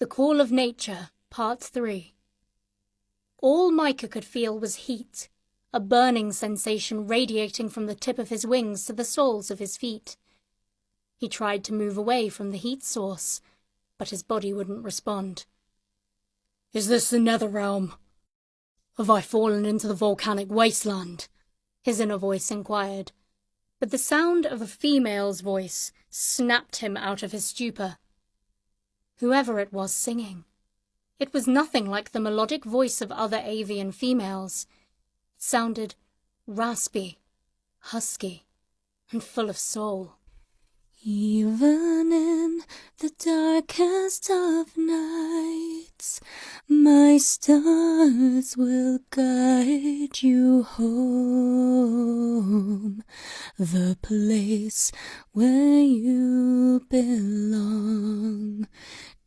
The Call of Nature, Part 3. All Micah could feel was heat, a burning sensation radiating from the tip of his wings to the soles of his feet. He tried to move away from the heat source, but his body wouldn't respond. "Is this the Netherrealm? Have I fallen into the volcanic wasteland?" his inner voice inquired. But the sound of a female's voice snapped him out of his stupor. Whoever it was singing. It was nothing like the melodic voice of other avian females. It sounded raspy, husky, and full of soul. Even in the darkest of nights, my stars will guide you home, the place where you belong.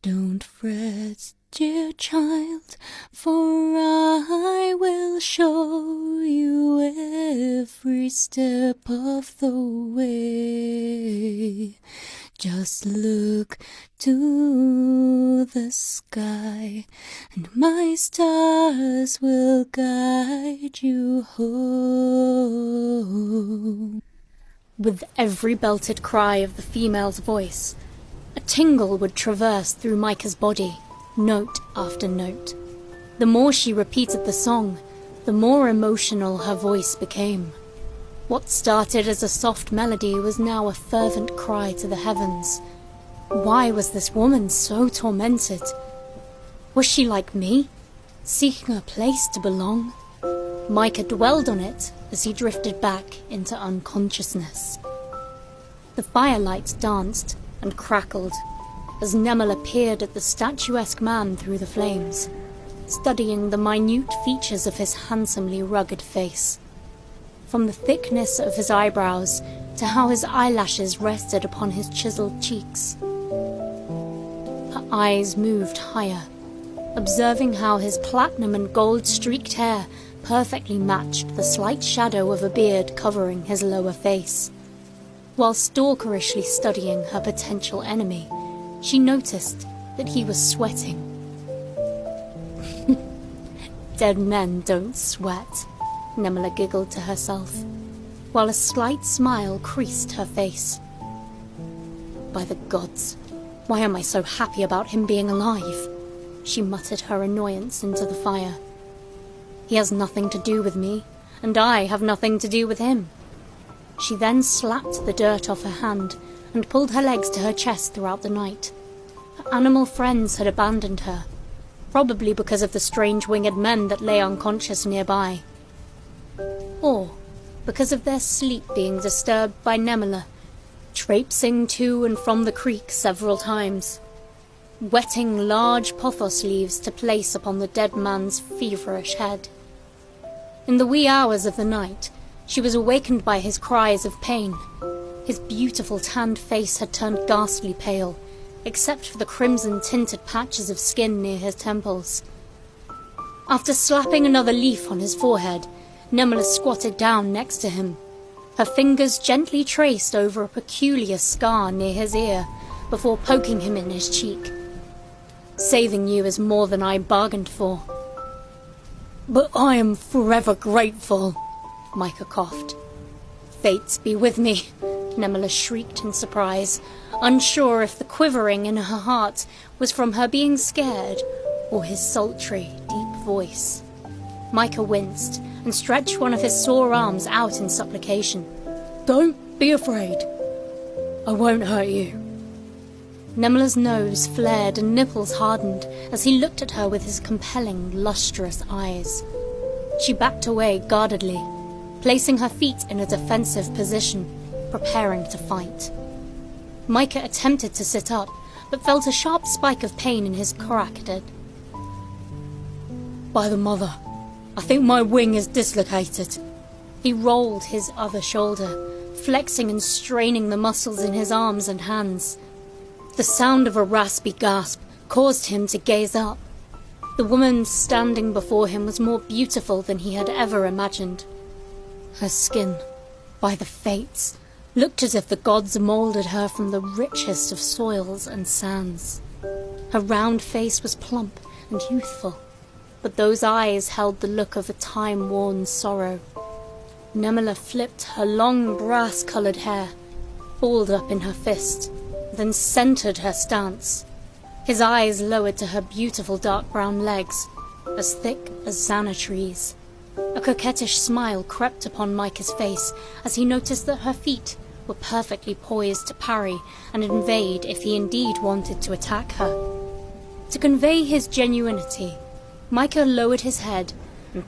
Don't fret, dear child, for I will show you every step of the way. Just look to the sky, and my stars will guide you home. With every belted cry of the female's voice, a tingle would traverse through Micah's body, note after note. The more she repeated the song, the more emotional her voice became. What started as a soft melody was now a fervent cry to the heavens. Why was this woman so tormented? Was she like me, seeking a place to belong? Micah dwelled on it as he drifted back into unconsciousness. The firelight danced and crackled as Nemela peered at the statuesque man through the flames, studying the minute features of his handsomely rugged face. From the thickness of his eyebrows to how his eyelashes rested upon his chiseled cheeks. Her eyes moved higher, observing how his platinum and gold-streaked hair perfectly matched the slight shadow of a beard covering his lower face. While stalkerishly studying her potential enemy, she noticed that he was sweating. Dead men don't sweat, Nemela giggled to herself, while a slight smile creased her face. By the gods, why am I so happy about him being alive? She muttered her annoyance into the fire. He has nothing to do with me, and I have nothing to do with him. She then slapped the dirt off her hand and pulled her legs to her chest throughout the night. Her animal friends had abandoned her, probably because of the strange winged men that lay unconscious nearby. Or because of their sleep being disturbed by Nemela, traipsing to and from the creek several times, wetting large pothos leaves to place upon the dead man's feverish head. In the wee hours of the night, she was awakened by his cries of pain. His beautiful tanned face had turned ghastly pale, except for the crimson-tinted patches of skin near his temples. After slapping another leaf on his forehead, Nemela squatted down next to him. Her fingers gently traced over a peculiar scar near his ear before poking him in his cheek. "Saving you is more than I bargained for." "But I am forever grateful," Micah coughed. "Fates be with me," Nemela shrieked in surprise, unsure if the quivering in her heart was from her being scared or his sultry, deep voice. Micah winced and stretched one of his sore arms out in supplication. "Don't be afraid. I won't hurt you." Nemela's nose flared and nipples hardened as he looked at her with his compelling, lustrous eyes. She backed away guardedly, placing her feet in a defensive position, preparing to fight. Micah attempted to sit up, but felt a sharp spike of pain in his carotid. "By the mother, I think my wing is dislocated." He rolled his other shoulder, flexing and straining the muscles in his arms and hands. The sound of a raspy gasp caused him to gaze up. The woman standing before him was more beautiful than he had ever imagined. Her skin, by the fates, looked as if the gods moulded her from the richest of soils and sands. Her round face was plump and youthful, but those eyes held the look of a time-worn sorrow. Nemilla flipped her long brass-coloured hair, balled up in her fist, then centred her stance. His eyes lowered to her beautiful dark brown legs, as thick as Xana trees. A coquettish smile crept upon Micah's face as he noticed that her feet were perfectly poised to parry and invade if he indeed wanted to attack her. To convey his genuinity, Micah lowered his head and